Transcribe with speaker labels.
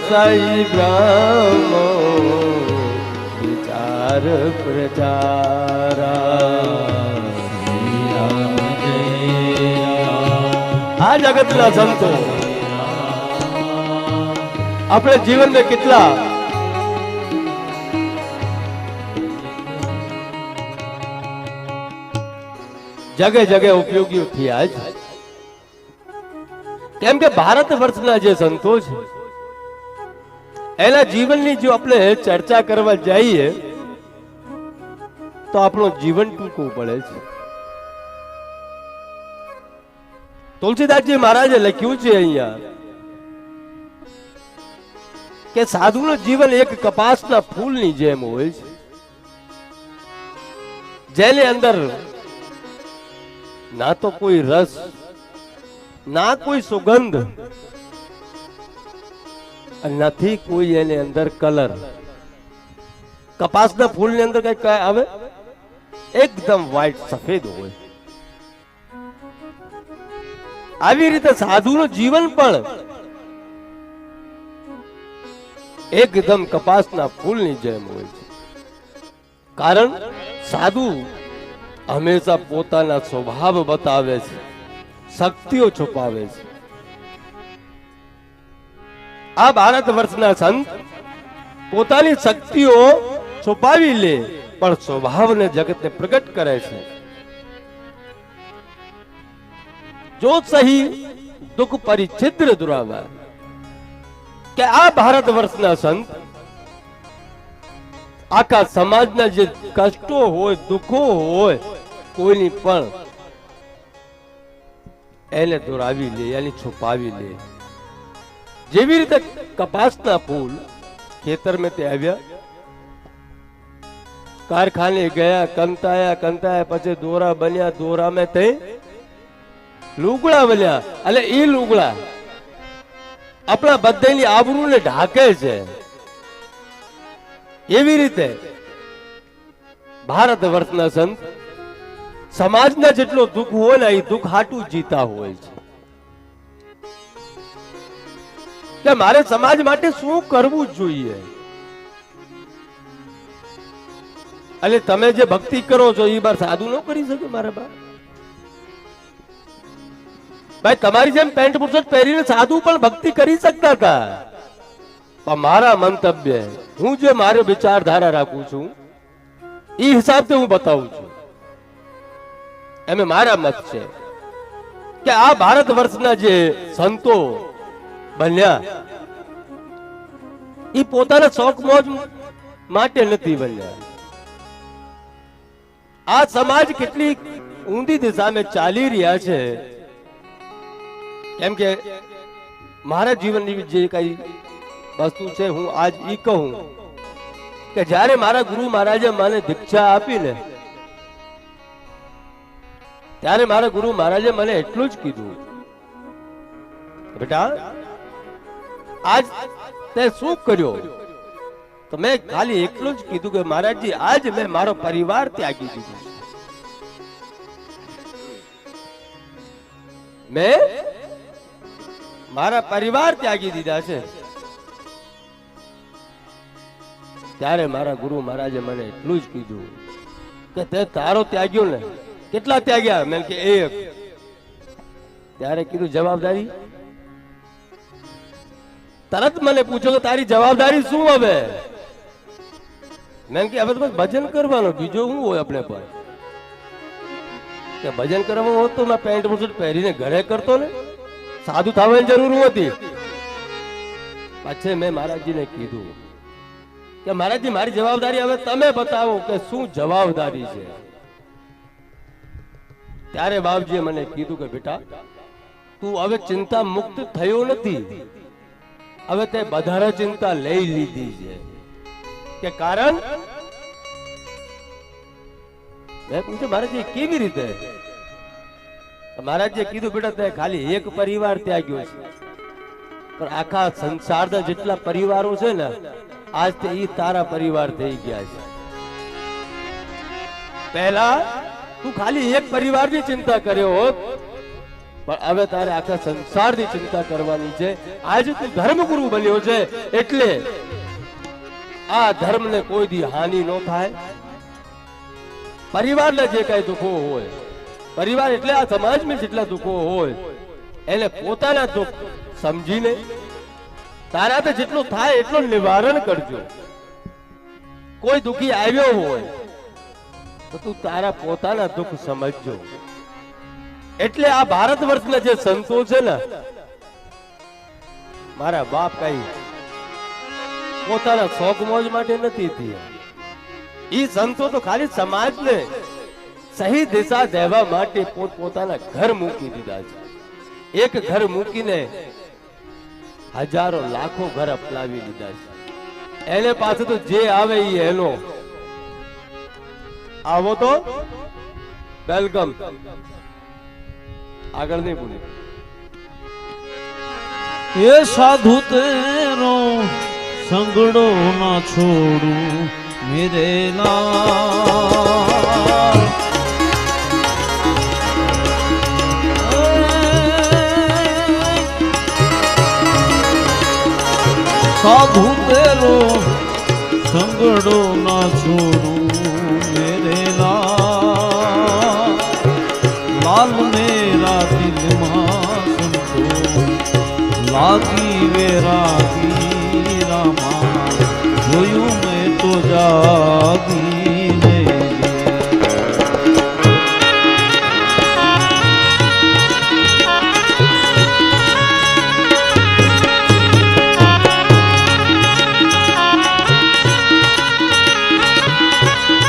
Speaker 1: સાઈ બ્રહ્મો વિચાર પ્રચારા આ જગતના સંતો આપણે જીવનમાં કેટલા જગે જગે ઉપયોગી થયા છે. કેમ કે ભારત વર્ષના જે સંતો છે એના જીવનની જો આપણે ચર્ચા કરવા જઈએ તો આપણું જીવન ટૂંકવું પડે છે. તુલસીદાસજી મહારાજે લખ્યું છે અહીંયા કે સાધુનું જીવન એક કપાસના ફૂલની જેમ હોય છે, જેની અંદર ના તો કોઈ રસ, ના કોઈ સુગંધ, નથી કોઈ એની અંદર કલર. કપાસના ફૂલની અંદર કઈ આવે એકદમ વ્હાઈટ સફેદ હોય. આવી રીતે સાધુનું જીવન પણ એકદમ કપાસના ફૂલની જેમ હોય છે. કારણ સાધુ હંમેશા પોતાના સ્વભાવ બતાવે છે, શક્તિઓ છુપાવે છે. આ ભારત વર્ષના સંત પોતાની શક્તિઓ છુપાવી લે પણ સ્વભાવને જગતને પ્રગટ કરે છે. જો સહી દુઃખ પરિછિદ્ર દુરાવા કે આ ભારત વર્ષના સંત આખા સમાજના જે કષ્ટો હોય, દુઃખો હોય, કોઈની પણ એને દોરાવી લે, એની છુપાવી લે. જેવી રીતે કપાસના ફૂલ ખેતરમાં તે આવ્યા, કારખાને ગયા, કંતાયા કંતાયા, પછી દોરા બન્યા, દોરામાં તે લુગડા બન્યા. એટલે એ લુગડા આપણા બધાની આબરૂને ઢાકે છે. એવી રીતે ભારત વર્ષના સંત સમાજના જેટલો દુઃખ હોય ને એ દુઃખ હાટું જીતા હોય છે કે મારે સમાજ માટે શું કરવું જોઈએ. એટલે તમે જે ભક્તિ કરો છો એ બાર સાધુ ન કરી શકે મારા બા. ભાઈ તમારી જેમ પેન્ટ બુશર્ટ પહેરીને સાધુ પણ ભક્તિ કરી શકતા હતા. પણ મારા મંતવ્ય, હું જે મારો વિચારધારા રાખું છું એ હિસાબથી હું બતાવું છું. એમ મારા મત છે કે આ ભારત વર્ષના જે સંતો બન્યા એ પોતાના શોખ મોજ માટે નથી બન્યા. આ સમાજ કેટલી ઊંધી દિશામાં ચાલી રહ્યા છે. કેમ કે મારા જીવનની જે કઈ વસ્તુ છે હું આજ ઈ કહું કે જ્યારે મારા ગુરુ મહારાજે મને દીક્ષા આપીને ત્યારે મારા ગુરુ મહારાજે મને એટલું જ કીધું, બેટા આજ તે શું કર્યો? તો મેં ખાલી એટલું જ કીધું કે મહારાજજી આજ મેં મારો પરિવાર ત્યાગી દીધો. મેં મારા પરિવાર ત્યાગી દીધા છે. ત્યારે મારા ગુરુ મહારાજે મને એટલું જ કીધું કે તે તારો ત્યાગ્યો ને, કેટલા ત્યાગ્યા? મેં કે એક. ત્યારે કીધું જવાબદારી. તરત મને પૂછો કે તારી જવાબદારી શું હવે? મેં કે હવે તો ભજન કરવાનું, બીજો શું હોય આપણે પર? કે ભજન કરવાનું હોત તો મેં પેન્ટ બુશર્ટ પહેરીને ઘરે કરતો ને, સાધુ થવાની જરૂર હતી. પછી મેં મહારાજજીને કીધું કે મહારાજજી મારી જવાબદારી હવે તમે બતાવો કે શું જવાબદારી છે. ત્યારે બાપજીએ મને કીધું કે બેટા તું હવે ચિંતા મુક્ત થયો નથી, હવે તે વધારે ચિંતા લઈ લીધી છે. કે કારણ મેં પૂછ્યું મહારાજજી કેવી રીતે? મહારાજે કીધું બેટા તે ખાલી એક પરિવાર ત્યાગ્યો છે, પણ આખા સંસારના જેટલા પરિવારો છે ને આજ તે ઈ તારા પરિવાર થઈ ગયા છે. પહેલા તું ખાલી એક પરિવારની ચિંતા કર્યો હોત પણ હવે તારે આખા સંસારની ચિંતા કરવાની છે. આજે તું ધર્મગુરુ બન્યો છે એટલે આ ધર્મને કોઈ દી હાનિ ન થાય. પરિવારને જે કઈ દુઃખો હોય, પરિવાર એટલે આ સમાજમાં જેટલા દુઃખો હોય એને પોતાના દુઃખ સમજીને તારાથી જેટલું થાય એટલું નિવારણ કરજો. કોઈ દુઃખી આવ્યો હોય તો તું તારા પોતાના દુઃખ સમજજો. એટલે આ ભારત વર્ષના જે સંતો છે ને, મારા બાપ કઈ પોતાના શોખ મોજ માટે નથી થયા. ઈ સંતો તો ખાલી સમાજને સહી દિશા દેવા માટે પોતાના ઘર મૂકી દીધા છે. એક ઘર મૂકીને હજારો લાખો ઘર અપનાવી લીધા છે. એને પાસે તો જે આવે ઈ એનો. આવો તો વેલકમ. આગળ નહીં ભૂલી.
Speaker 2: એ સાધુ તેરો સંગડો ના છોડું મેરે લાલ. સાધુ તેરો સંગડો ના છોડું મેરે લાલ. લાલ મેરા દિલ માં સંતો લાગી વેરાગી રામા જોયું મેં તો જાગી.